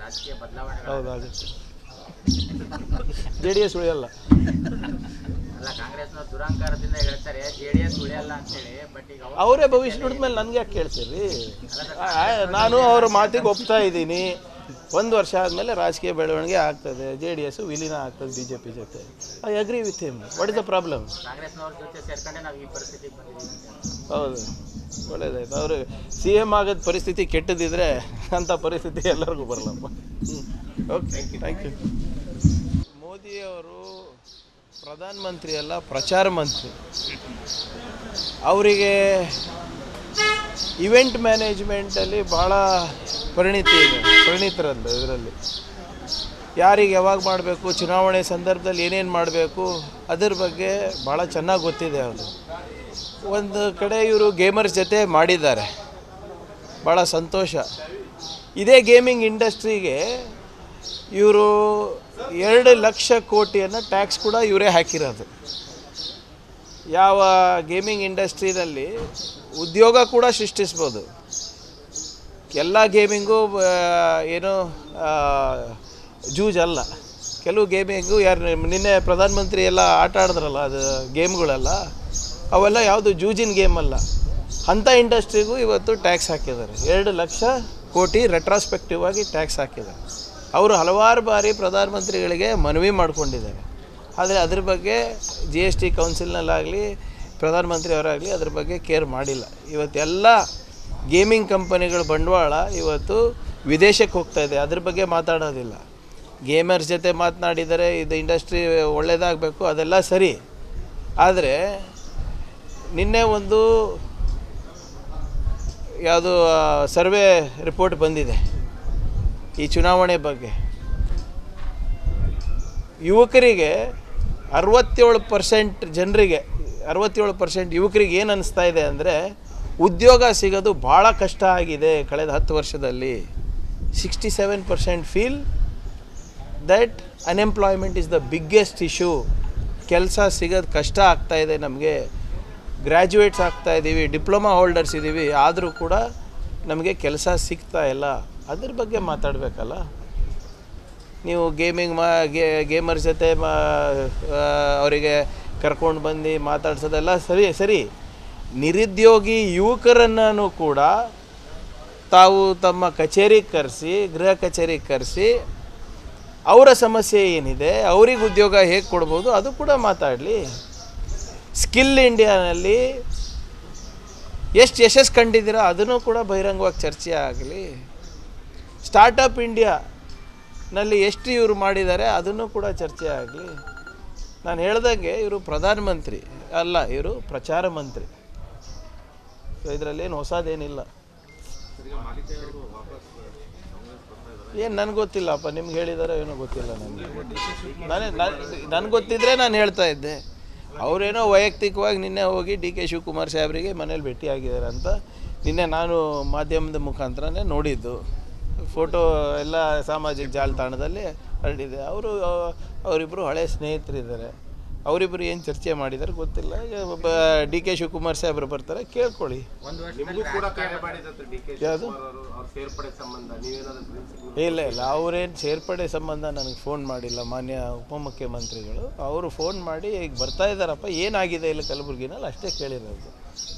ರಾಜಕೀಯ ಬದಲಾವಣೆ ಹೌದಾಗುತ್ತೆ. JDS ಉಳಿಯಲ್ಲ. ಅಲ್ಲ, ಕಾಂಗ್ರೆಸ್ನ ದುರಾಂಕಾರದಿಂದ ಹೇಳ್ತಾರೆ JDS ಉಳಿಯಲ್ಲ ಅಂತೇಳಿ. ಬಟ್ ಈಗ ಅವರೇ ಭವಿಷ್ಯ ನುಡಿದ ಮೇಲೆ ನನಗೆ ಯಾಕೆ ಕೇಳ್ತೀರಿ? ನಾನು ಅವ್ರ ಮಾತಿಗೆ ಒಪ್ತಾ ಇದ್ದೀನಿ. 1 ವರ್ಷ ಆದಮೇಲೆ ರಾಜಕೀಯ ಬೆಳವಣಿಗೆ ಆಗ್ತದೆ, JDS ವಿಲೀನ ಆಗ್ತದೆ BJP ಜೊತೆ. I agree with him. What is the problem? ಕಾಂಗ್ರೆಸ್ನವ್ರ ಜೊತೆ ಸೇರ್ಕೊಂಡೆ ನಾವು ಈ ಪರಿಸ್ಥಿತಿಗೆ ಬಂದಿದ್ದೀವಿ. ಹೌದು, ಒಳ್ಳೇದಾಯ್ತು. ಅವರು CM ಆಗೋದ ಪರಿಸ್ಥಿತಿ ಕೆಟ್ಟದಿದ್ರೆ ಅಂಥ ಪರಿಸ್ಥಿತಿ ಎಲ್ಲರಿಗೂ ಬರಲ್ಲಪ್ಪ. Okay, thank you. ಮೋದಿಯವರು ಪ್ರಧಾನಮಂತ್ರಿ ಅಲ್ಲ, ಪ್ರಚಾರ ಮಂತ್ರಿ. ಅವರಿಗೆ ಇವೆಂಟ್ ಮ್ಯಾನೇಜ್ಮೆಂಟಲ್ಲಿ ಭಾಳ ಪರಿಣಿತರಲ್ಲ. ಇದರಲ್ಲಿ ಯಾರಿಗೆ ಯಾವಾಗ ಮಾಡಬೇಕು, ಚುನಾವಣೆ ಸಂದರ್ಭದಲ್ಲಿ ಏನೇನು ಮಾಡಬೇಕು, ಅದರ ಬಗ್ಗೆ ಭಾಳ ಚೆನ್ನಾಗಿ ಗೊತ್ತಿದೆ. ಅವರು ಒಂದು ಕಡೆ ಇವರು ಗೇಮರ್ಸ್ ಜೊತೆ ಮಾಡಿದ್ದಾರೆ, ಭಾಳ ಸಂತೋಷ. ಇದೇ ಗೇಮಿಂಗ್ ಇಂಡಸ್ಟ್ರಿಗೆ ಇವರು 2 ಲಕ್ಷ ಕೋಟಿಯನ್ನು ಟ್ಯಾಕ್ಸ್ ಕೂಡ ಇವರೇ ಹಾಕಿರೋದು. ಯಾವ ಗೇಮಿಂಗ್ ಇಂಡಸ್ಟ್ರಿನಲ್ಲಿ ಉದ್ಯೋಗ ಕೂಡ ಸೃಷ್ಟಿಸ್ಬೋದು. ಎಲ್ಲ ಗೇಮಿಂಗು ಏನು ಜೂಜಲ್ಲ. ಕೆಲವು ಗೇಮಿಂಗು ನಿನ್ನೆ ಪ್ರಧಾನಮಂತ್ರಿ ಎಲ್ಲ ಆಟ ಆಡಿದ್ರಲ್ಲ, ಅದು ಗೇಮ್ಗಳೆಲ್ಲ ಅವೆಲ್ಲ ಯಾವುದು ಜೂಜಿನ ಗೇಮ್ ಅಲ್ಲ. ಅಂಥ ಇಂಡಸ್ಟ್ರಿಗೂ ಇವತ್ತು ಟ್ಯಾಕ್ಸ್ ಹಾಕಿದ್ದಾರೆ. 2 ಲಕ್ಷ ಕೋಟಿ ರೆಟ್ರಾಸ್ಪೆಕ್ಟಿವ್ ಆಗಿ ಟ್ಯಾಕ್ಸ್ ಹಾಕಿದ್ದಾರೆ. ಅವರು ಹಲವಾರು ಬಾರಿ ಪ್ರಧಾನಮಂತ್ರಿಗಳಿಗೆ ಮನವಿ ಮಾಡಿಕೊಂಡಿದ್ದಾರೆ. ಆದರೆ ಅದ್ರ ಬಗ್ಗೆ GST ಕೌನ್ಸಿಲ್ನಲ್ಲಾಗಲಿ ಪ್ರಧಾನಮಂತ್ರಿ ಅವರಾಗಲಿ ಅದ್ರ ಬಗ್ಗೆ ಕೇರ್ ಮಾಡಿಲ್ಲ. ಇವತ್ತೆಲ್ಲ ಗೇಮಿಂಗ್ ಕಂಪನಿಗಳ ಬಂಡವಾಳ ಇವತ್ತು ವಿದೇಶಕ್ಕೆ ಹೋಗ್ತಾ ಇದೆ, ಅದ್ರ ಬಗ್ಗೆ ಮಾತಾಡೋದಿಲ್ಲ. ಗೇಮರ್ಸ್ ಜೊತೆ ಮಾತನಾಡಿದರೆ ಇದು ಇಂಡಸ್ಟ್ರಿ ಒಳ್ಳೆಯದಾಗಬೇಕು, ಅದೆಲ್ಲ ಸರಿ. ಆದರೆ ನಿನ್ನೆ ಒಂದು ಯಾವುದು ಸರ್ವೆ ರಿಪೋರ್ಟ್ ಬಂದಿದೆ ಈ ಚುನಾವಣೆ ಬಗ್ಗೆ. ಯುವಕರಿಗೆ 67% ಜನರಿಗೆ 67% ಯುವಕರಿಗೆ ಏನು ಅನ್ನಿಸ್ತಾ ಇದೆ ಅಂದರೆ ಉದ್ಯೋಗ ಸಿಗೋದು ಭಾಳ ಕಷ್ಟ ಆಗಿದೆ ಕಳೆದ 10 ವರ್ಷದಲ್ಲಿ. 67% feel that unemployment is the biggest issue. ಕೆಲಸ ಸಿಗೋದು ಕಷ್ಟ ಆಗ್ತಾಯಿದೆ ನಮಗೆ. ಗ್ರ್ಯಾಜುಯೇಟ್ಸ್ ಆಗ್ತಾ ಇದ್ದೀವಿ, ಡಿಪ್ಲೊಮಾ ಹೋಲ್ಡರ್ಸ್ ಇದ್ದೀವಿ, ಆದರೂ ಕೂಡ ನಮಗೆ ಕೆಲಸ ಸಿಗ್ತಾ ಇಲ್ಲ. ಅದ್ರ ಬಗ್ಗೆ ಮಾತಾಡಬೇಕಲ್ಲ ನೀವು. ಗೇಮರ್ ಜೊತೆ ಅವರಿಗೆ ಕರ್ಕೊಂಡು ಬಂದು ಮಾತಾಡ್ಸೋದೆಲ್ಲ ಸರಿ. ನಿರುದ್ಯೋಗಿ ಯುವಕರನ್ನು ಕೂಡ ತಾವು ತಮ್ಮ ಕಚೇರಿಗೆ ಕರೆಸಿ, ಗೃಹ ಕಚೇರಿಗೆ ಕರೆಸಿ ಅವರ ಸಮಸ್ಯೆ ಏನಿದೆ, ಅವ್ರಿಗೆ ಉದ್ಯೋಗ ಹೇಗೆ ಕೊಡ್ಬೋದು ಅದು ಕೂಡ ಮಾತಾಡಲಿ. ಸ್ಕಿಲ್ ಇಂಡಿಯಾನಲ್ಲಿ ಎಷ್ಟು ಯಶಸ್ಸು ಕಂಡಿದ್ದೀರೋ ಅದನ್ನು ಕೂಡ ಬಹಿರಂಗವಾಗಿ ಚರ್ಚೆ ಆಗಲಿ. ಸ್ಟಾರ್ಟಪ್ ಇಂಡಿಯಾನಲ್ಲಿ ಎಷ್ಟು ಇವರು ಮಾಡಿದ್ದಾರೆ ಅದನ್ನು ಕೂಡ ಚರ್ಚೆ ಆಗಲಿ. ನಾನು ಹೇಳ್ದಂಗೆ ಇವರು ಪ್ರಧಾನಮಂತ್ರಿ ಅಲ್ಲ, ಇವರು ಪ್ರಚಾರ ಮಂತ್ರಿ. ಸೊ ಇದರಲ್ಲೇನು ಹೊಸದೇನಿಲ್ಲ. ಏನು ನನಗೆ ಗೊತ್ತಿಲ್ಲಪ್ಪ, ನಿಮ್ಗೆ ಹೇಳಿದಾರೋ ಏನೋ ಗೊತ್ತಿಲ್ಲ ನನಗೆ. ನನಗೆ ಗೊತ್ತಿದ್ದರೆ ನಾನು ಹೇಳ್ತಾ ಇದ್ದೆ. ಅವರೇನೋ ವೈಯಕ್ತಿಕವಾಗಿ ನಿನ್ನೆ ಹೋಗಿ DK ಶಿವಕುಮಾರ್ ಸಾಹೇಬರಿಗೆ ಮನೇಲಿ ಭೇಟಿಯಾಗಿದ್ದಾರೆ ಅಂತ ನಿನ್ನೆ ನಾನು ಮಾಧ್ಯಮದ ಮುಖಾಂತರನೇ ನೋಡಿದ್ದು. ಫೋಟೋ ಎಲ್ಲ ಸಾಮಾಜಿಕ ಜಾಲತಾಣದಲ್ಲಿ ಹರಡಿದೆ. ಅವರಿಬ್ಬರು ಹಳೆ ಸ್ನೇಹಿತರಿದ್ದಾರೆ. ಅವರಿಬ್ಬರು ಏನು ಚರ್ಚೆ ಮಾಡಿದ್ದಾರೆ ಗೊತ್ತಿಲ್ಲ. DK ಶಿವಕುಮಾರ್ ಸಾಹೇಬರು ಬರ್ತಾರೆ, ಕೇಳ್ಕೊಳ್ಳಿ. ಯಾವುದು ಇಲ್ಲ ಅವರೇನು ಸೇರ್ಪಡೆ ಸಂಬಂಧ ನನಗೆ ಫೋನ್ ಮಾಡಿಲ್ಲ. ಮಾನ್ಯ ಉಪಮುಖ್ಯಮಂತ್ರಿಗಳು ಅವರು ಫೋನ್ ಮಾಡಿ ಈಗ ಬರ್ತಾ ಇದ್ದಾರಪ್ಪ, ಏನಾಗಿದೆ ಇಲ್ಲಿ ಕಲಬುರಗಿನಲ್ಲಿ ಅಷ್ಟೇ ಕೇಳಿರೋದು.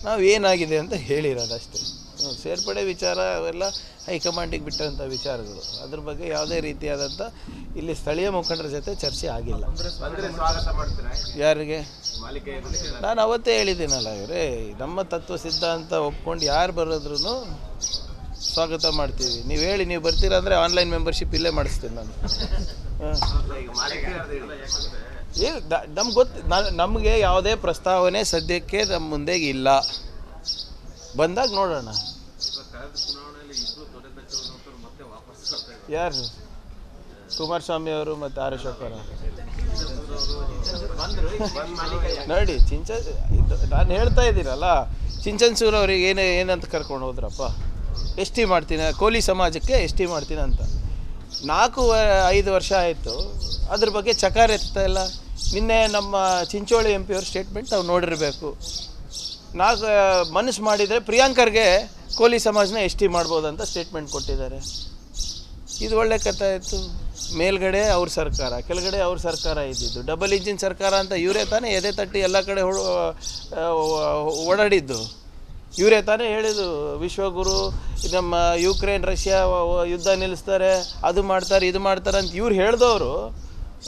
ನಾವು ಏನಾಗಿದೆ ಅಂತ ಹೇಳಿರೋದು ಅಷ್ಟೇ. ಸೇರ್ಪಡೆ ವಿಚಾರ ಅವೆಲ್ಲ ಹೈಕಮಾಂಡಿಗೆ ಬಿಟ್ಟಂಥ ವಿಚಾರಗಳು. ಅದ್ರ ಬಗ್ಗೆ ಯಾವುದೇ ರೀತಿಯಾದಂಥ ಇಲ್ಲಿ ಸ್ಥಳೀಯ ಮುಖಂಡರ ಜೊತೆ ಚರ್ಚೆ ಆಗಿಲ್ಲ. ಯಾರಿಗೆ? ನಾನು ಅವತ್ತೇ ಹೇಳಿದ್ದೀನಲ್ಲ, ಇವರೇ ನಮ್ಮ ತತ್ವ ಸಿದ್ಧಾಂತ ಒಪ್ಕೊಂಡು ಯಾರು ಬರೋದ್ರೂ ಸ್ವಾಗತ ಮಾಡ್ತೀವಿ. ನೀವು ಹೇಳಿ, ನೀವು ಬರ್ತೀರಾ ಅಂದರೆ ಆನ್ಲೈನ್ ಮೆಂಬರ್ಶಿಪ್ ಇಲ್ಲೇ ಮಾಡಿಸ್ತೀನಿ ನಾನು. ಏನು ನಮ್ಗೆ ನಮಗೆ ಯಾವುದೇ ಪ್ರಸ್ತಾವನೆ ಸದ್ಯಕ್ಕೆ ನಮ್ಮ ಮುಂದೆ ಇಲ್ಲ. ಬಂದಾಗ ನೋಡೋಣ. ಯಾರು? ಕುಮಾರಸ್ವಾಮಿ ಅವರು ಮತ್ತು ಆರ್ ಅಶೋಕ್ ಅವರು ನೋಡಿ. ನಾನು ಹೇಳ್ತಾ ಇದ್ದೀನಲ್ಲ, ಚಿಂಚನ್ಸೂರು ಅವ್ರಿಗೆ ಏನಂತ ಕರ್ಕೊಂಡು ಹೋದ್ರಪ್ಪ, ST ಮಾಡ್ತೀನಿ, ಕೋಲಿ ಸಮಾಜಕ್ಕೆ ST ಮಾಡ್ತೀನಿ ಅಂತ. 4-5 ವರ್ಷ ಆಯಿತು, ಅದ್ರ ಬಗ್ಗೆ ಚಕಾರ ಎತ್ತಾ ಇಲ್ಲ. ನಿನ್ನೆ ನಮ್ಮ ಚಿಂಚೋಳಿ MP ಅವ್ರ ಸ್ಟೇಟ್ಮೆಂಟ್ ನಾವು ನೋಡಿರಬೇಕು. ಮನಸ್ಸು ಮಾಡಿದರೆ ಪ್ರಿಯಾಂಕರ್ಗೆ ಕೋಲಿ ಸಮಾಜನ ST ಮಾಡ್ಬೋದಂತ ಸ್ಟೇಟ್ಮೆಂಟ್ ಕೊಟ್ಟಿದ್ದಾರೆ. ಇದು ಒಳ್ಳೆ ಕಥೆ ಆಯಿತು. ಮೇಲ್ಗಡೆ ಅವ್ರ ಸರ್ಕಾರ, ಕೆಳಗಡೆ ಅವ್ರ ಸರ್ಕಾರ ಇದ್ದಿದ್ದು, ಡಬಲ್ ಇಂಜಿನ್ ಸರ್ಕಾರ ಅಂತ ಇವರೇ ತಾನೇ ಎದೆ ತಟ್ಟಿ ಎಲ್ಲ ಕಡೆ ಓಡಾಡಿದ್ದು. ಇವರೇ ತಾನೇ ಹೇಳಿದ್ದು ವಿಶ್ವಗುರು ನಮ್ಮ ಯುಕ್ರೇನ್ ರಷ್ಯಾ ಯುದ್ಧ ನಿಲ್ಲಿಸ್ತಾರೆ, ಅದು ಮಾಡ್ತಾರೆ ಇದು ಮಾಡ್ತಾರೆ ಅಂತ ಇವ್ರು ಹೇಳಿದವರು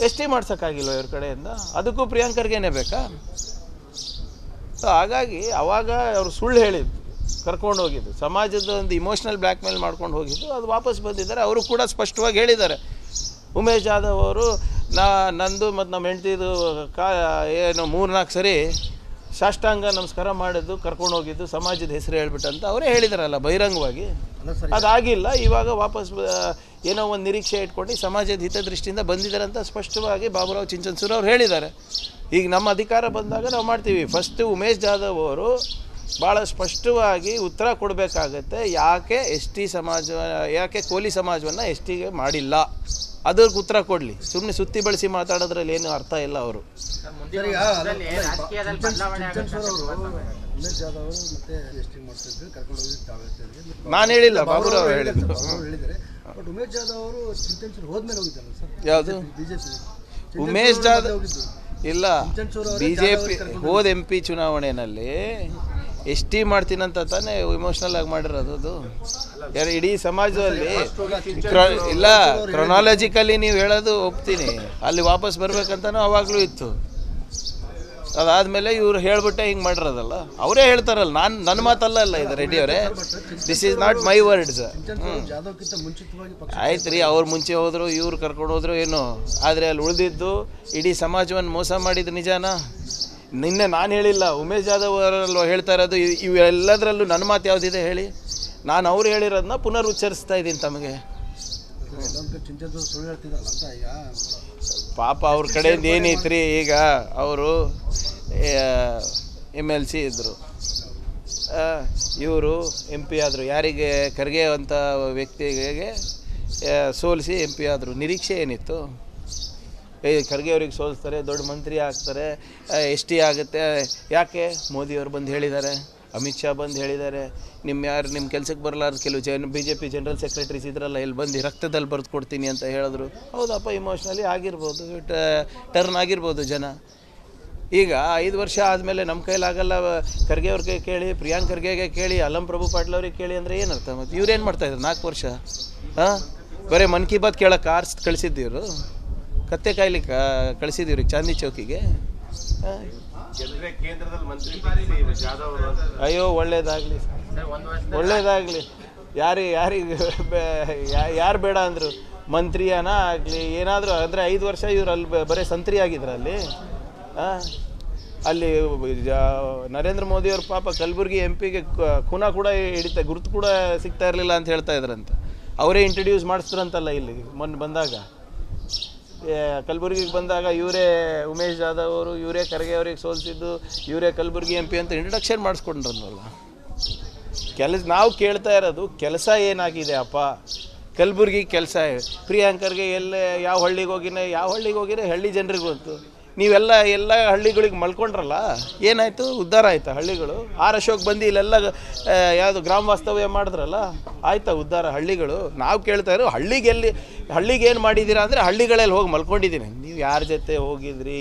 ಎಷ್ಟೇ ಮಾಡ್ಸೋಕ್ಕಾಗಿಲ್ವ ಇವ್ರ ಕಡೆಯಿಂದ? ಅದಕ್ಕೂ ಪ್ರಿಯಾಂಕರ್ಗೇನೆ ಬೇಕಾ? ಸೊ ಹಾಗಾಗಿ ಅವಾಗ ಅವರು ಸುಳ್ಳು ಹೇಳಿದ್ದು, ಕರ್ಕೊಂಡು ಹೋಗಿದ್ದು, ಸಮಾಜದ ಒಂದು ಇಮೋಷ್ನಲ್ ಬ್ಲ್ಯಾಕ್ ಮೇಲ್ ಮಾಡ್ಕೊಂಡು ಹೋಗಿದ್ದು. ಅದು ವಾಪಸ್ ಬಂದಿದ್ದಾರೆ. ಅವರು ಕೂಡ ಸ್ಪಷ್ಟವಾಗಿ ಹೇಳಿದ್ದಾರೆ. ಉಮೇಶ್ ಜಾಧವ್ ಅವರು ನಂದು ಮತ್ತು ನಮ್ಮ ಹೆಂಡ್ತಿದು ಏನು 3-4 ಸರಿ ಸಾಷ್ಟಾಂಗ ನಮಸ್ಕಾರ ಮಾಡಿದ್ದು, ಕರ್ಕೊಂಡು ಹೋಗಿದ್ದು, ಸಮಾಜದ ಹೆಸರು ಹೇಳ್ಬಿಟ್ಟಂತ ಅವರೇ ಹೇಳಿದಾರಲ್ಲ ಬಹಿರಂಗವಾಗಿ. ಅದಾಗಿಲ್ಲ. ಇವಾಗ ವಾಪಸ್ ಏನೋ ಒಂದು ನಿರೀಕ್ಷೆ ಇಟ್ಕೊಂಡು ಸಮಾಜದ ಹಿತದೃಷ್ಟಿಯಿಂದ ಬಂದಿದ್ದಾರೆ ಅಂತ ಸ್ಪಷ್ಟವಾಗಿ ಬಾಬುರಾವ್ ಚಿಂಚನ್ಸೂರು ಅವ್ರು ಹೇಳಿದ್ದಾರೆ. ಈಗ ನಮ್ಮ ಅಧಿಕಾರ ಬಂದಾಗ ನಾವು ಮಾಡ್ತೀವಿ. ಫಸ್ಟು ಉಮೇಶ್ ಜಾಧವ್ ಅವರು ಭಾಳ ಸ್ಪಷ್ಟವಾಗಿ ಉತ್ತರ ಕೊಡಬೇಕಾಗತ್ತೆ. ಯಾಕೆ ಯಾಕೆ ಕೋಲಿ ಸಮಾಜವನ್ನು ಎಸ್ ಟಿಗೆ ಮಾಡಿಲ್ಲ, ಅದಕ್ಕೆ ಉತ್ತರ ಕೊಡಲಿ. ಸುಮ್ಮನೆ ಸುತ್ತಿ ಬಳಸಿ ಮಾತಾಡೋದ್ರಲ್ಲಿ ಏನು ಅರ್ಥ ಇಲ್ಲ ಅವರು. ನಾನು ಹೇಳಿಲ್ಲ, ಬಾಬುರಾವ್ ಹೇಳಿದ್ರು. ಯಾವುದು ಉಮೇಶ್ ಜಾಧವ್? ಇಲ್ಲ, BJP ಹೋದ MP ಚುನಾವಣೆಯಲ್ಲಿ ಎಸ್ ಟಿ ಮಾಡ್ತೀನಂತ ತಾನೇ ಇಮೋಷ್ನಲ್ ಆಗಿ ಮಾಡಿರೋದು. ಅದು ಇಡೀ ಸಮಾಜದಲ್ಲಿ ಇಲ್ಲ, ಕ್ರೊನಾಲಜಿಕಲಿ ನೀವು ಹೇಳೋದು ಒಪ್ತೀನಿ. ಅಲ್ಲಿ ವಾಪಸ್ ಬರ್ಬೇಕಂತನೂ ಅವಾಗಲೂ ಇತ್ತು. ಅದಾದಮೇಲೆ ಇವ್ರು ಹೇಳ್ಬಿಟ್ಟೆ ಹಿಂಗೆ ಮಾಡಿರೋದಲ್ಲ. ಅವರೇ ಹೇಳ್ತಾರಲ್ಲ, ನನ್ನ ಮಾತಲ್ಲ ಅಲ್ಲ ಇದು ರೆಡ್ಡಿ ಅವರೇ, this is not my words. ಆಯ್ತು ರೀ, ಅವ್ರು ಮುಂಚೆ ಹೋದ್ರು, ಇವ್ರು ಕರ್ಕೊಂಡು ಹೋದ್ರು ಏನೋ. ಆದರೆ ಅಲ್ಲಿ ಉಳಿದಿದ್ದು ಇಡೀ ಸಮಾಜವನ್ನು ಮೋಸ ಮಾಡಿದ್ದು ನಿಜಾನಾ? ನಿನ್ನೆ ನಾನು ಹೇಳಿಲ್ಲ, ಉಮೇಶ್ ಜಾಧವ್ ಅವರಲ್ಲೂ ಹೇಳ್ತಾ ಇರೋದು. ಇವೆಲ್ಲದರಲ್ಲೂ ನನ್ನ ಮಾತು ಯಾವುದಿದೆ ಹೇಳಿ? ನಾನು ಅವ್ರು ಹೇಳಿರೋದನ್ನ ಪುನರುಚ್ಚರಿಸ್ತಾ ಇದ್ದೀನಿ ತಮಗೆ. ಪಾಪ ಅವ್ರ ಕಡೆಯಿಂದ ಏನೈತ್ರಿ, ಈಗ ಅವರು MLC ಇದ್ದರು, ಇವರು MP ಆದರು. ಯಾರಿಗೆ? ಖರ್ಗೆ ಅಂತ ವ್ಯಕ್ತಿಗೆ ಸೋಲಿಸಿ MP ಆದರು. ನಿರೀಕ್ಷೆ ಏನಿತ್ತು? ಖರ್ಗೆ ಅವ್ರಿಗೆ ಸೋಲಿಸ್ತಾರೆ, ದೊಡ್ಡ ಮಂತ್ರಿ ಆಗ್ತಾರೆ, ST ಆಗುತ್ತೆ. ಯಾಕೆ? ಮೋದಿಯವರು ಬಂದು ಹೇಳಿದ್ದಾರೆ, ಅಮಿತ್ ಶಾ ಬಂದು ಹೇಳಿದ್ದಾರೆ. ನಿಮ್ಮ ಕೆಲಸಕ್ಕೆ ಬರಲಾರ್ದು ಕೆಲವು BJP ಜನರಲ್ ಸೆಕ್ರೆಟರೀಸ್ ಇದ್ರಲ್ಲ, ಇಲ್ಲಿ ಬಂದು ರಕ್ತದಲ್ಲಿ ಬರೆದು ಕೊಡ್ತೀನಿ ಅಂತ ಹೇಳಿದ್ರು. ಹೌದಪ್ಪ, ಇಮೋಷ್ನಲಿ ಆಗಿರ್ಬೋದು, ಟರ್ನ್ ಆಗಿರ್ಬೋದು ಜನ. ಈಗ 5 ವರ್ಷ ಆದಮೇಲೆ ನಮ್ಮ ಕೈಲಾಗಲ್ಲ, ಖರ್ಗೆ ಅವ್ರಿಗೆ ಕೇಳಿ, ಪ್ರಿಯಾಂಕ್ ಖರ್ಗೆಗೆ ಕೇಳಿ, ಅಲ್ಲಂ ಪ್ರಭು ಪಾಟೀಲ್ ಅವ್ರಿಗೆ ಕೇಳಿ ಅಂದರೆ ಏನರ್ಥ? ಮತ್ತು ಇವ್ರೇನು ಮಾಡ್ತಾಯಿದ್ರು 4 ವರ್ಷ? ಬರೀ ಮನ್ ಕಿ ಬಾತ್ ಕೇಳೋಕೆ ಕಳಿಸಿದ್ದೀವ್ರು, ಕತ್ತೆ ಕಾಯ್ಲಿಕ್ಕೆ ಕಳಿಸಿದ್ದೀವ್ರಿ ಚಾಂದಿ ಚೌಕಿಗೆ. ಅಯ್ಯೋ, ಒಳ್ಳೇದಾಗಲಿ, ಒಳ್ಳೇದಾಗಲಿ. ಯಾರು ಬೇಡ ಅಂದರು? ಮಂತ್ರಿಯನ ಆಗಲಿ ಏನಾದರೂ ಅಂದರೆ 5 ವರ್ಷ ಇವ್ರು ಅಲ್ಲಿ ಬರೀ ಸಂತ್ರಿ ಆಗಿದ್ರು ಅಲ್ಲಿ ನರೇಂದ್ರ ಮೋದಿಯವ್ರ ಪಾಪ ಕಲಬುರ್ಗಿ MP ಖೂನ ಕೂಡ ಗುರುತು ಕೂಡ ಸಿಗ್ತಾ ಇರಲಿಲ್ಲ ಅಂತ ಹೇಳ್ತಾ ಇದ್ರಂತ. ಅವರೇ ಇಂಟ್ರಡ್ಯೂಸ್ ಮಾಡಿಸ್ತಾರಂತಲ್ಲ ಇಲ್ಲಿ ಮೊನ್ನೆ ಬಂದಾಗ, ಕಲಬುರ್ಗಿಗೆ ಬಂದಾಗ ಇವರೇ ಉಮೇಶ್ ಜಾಧವ್ ಅವರು, ಇವರೇ ಖರ್ಗೆ ಅವ್ರಿಗೆ ಸೋಲಿಸಿದ್ದು, ಇವರೇ ಕಲಬುರ್ಗಿ MP ಅಂತ ಇಂಟ್ರಡಕ್ಷನ್ ಮಾಡಿಸ್ಕೊಂಡ್ರನ್ನಲ್ಲ. ನಾವು ಕೇಳ್ತಾ ಇರೋದು ಕೆಲಸ ಏನಾಗಿದೆ ಅಪ್ಪ? ಕಲಬುರ್ಗಿ ಕೆಲಸ, ಪ್ರಿಯಾಂಕರ್ಗೆ ಯಾವ ಹಳ್ಳಿಗೆ ಹೋಗಿನೇ ಹಳ್ಳಿ ಜನರಿಗೆ ಗೊತ್ತು. ನೀವೆಲ್ಲ ಹಳ್ಳಿಗಳಿಗೆ ಮಲ್ಕೊಂಡ್ರಲ್ಲ, ಏನಾಯಿತು? ಉದ್ಧಾರ ಆಯಿತಾ ಹಳ್ಳಿಗಳು? ಅಶೋಕ್ ಬಂದು ಇಲ್ಲೆಲ್ಲ ಯಾವುದು ಗ್ರಾಮ ವಾಸ್ತವ್ಯ ಮಾಡಿದ್ರಲ್ಲ, ಆಯಿತಾ ಉದ್ಧಾರ ಹಳ್ಳಿಗಳು? ನಾವು ಕೇಳ್ತಾ ಇರೋ ಹಳ್ಳಿಗೆ ಏನು ಮಾಡಿದ್ದೀರಾ ಅಂದರೆ ಹಳ್ಳಿಗಳಲ್ಲಿ ಹೋಗಿ ಮಲ್ಕೊಂಡಿದ್ದೀನಿ. ನೀವು ಯಾರ ಜೊತೆ ಹೋಗಿದ್ರಿ,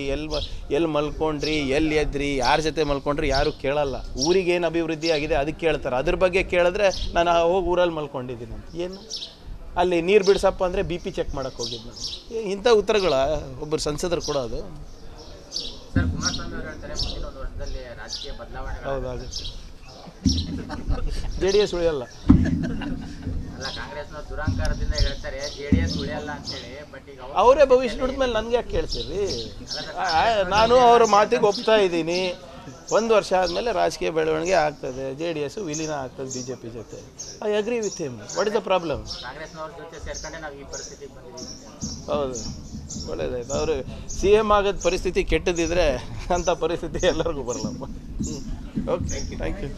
ಎಲ್ಲಿ ಮಲ್ಕೊಂಡ್ರಿ, ಎಲ್ಲಿ ಎದ್ರಿ, ಯಾರ ಜೊತೆ ಮಲ್ಕೊಂಡ್ರಿ ಯಾರು ಕೇಳಲ್ಲ. ಊರಿಗೇನು ಅಭಿವೃದ್ಧಿ ಆಗಿದೆ ಅದಕ್ಕೆ ಕೇಳ್ತಾರೆ. ಅದ್ರ ಬಗ್ಗೆ ಕೇಳಿದ್ರೆ ನಾನು ಹೋಗಿ ಊರಲ್ಲಿ ಮಲ್ಕೊಂಡಿದ್ದೀನಿ ಅಂತ. ಏನು ಅಲ್ಲಿ ನೀರು ಬಿಡಿಸಪ್ಪ ಅಂದರೆ BP ಚೆಕ್ ಮಾಡೋಕ್ಕೆ ಹೋಗಿದ್ದು ನಾನು. ಇಂಥ ಉತ್ತರಗಳ ಒಬ್ಬರು ಸಂಸದರು ಕೊಡೋದು? ಹೌದಾಗುತ್ತೆ. JDS ಉಳಿಯಲ್ಲ. ಅವರೇ ಭವಿಷ್ಯ ನುಡಿದ್ಮೇಲೆ ನನಗೆ ಯಾಕೆ ಕೇಳ್ತೀರಿ? ನಾನು ಅವ್ರ ಮಾತಿಗೆ ಒಪ್ತಾ ಇದ್ದೀನಿ. 1 ವರ್ಷ ಆದಮೇಲೆ ರಾಜಕೀಯ ಬೆಳವಣಿಗೆ ಆಗ್ತದೆ, JDS ವಿಲೀನ ಆಗ್ತದೆ BJP ಜೊತೆ. I agree with him. What is the problem? ಹೌದು, ಒಳ್ಳೇದಾಯ್ತು. ಅವರು CM ಆಗೋದು ಪರಿಸ್ಥಿತಿ ಕೆಟ್ಟದಿದ್ರೆ ಅಂಥ ಪರಿಸ್ಥಿತಿ ಎಲ್ಲರಿಗೂ ಬರಲ್ಲಪ್ಪ. Okay, thank you.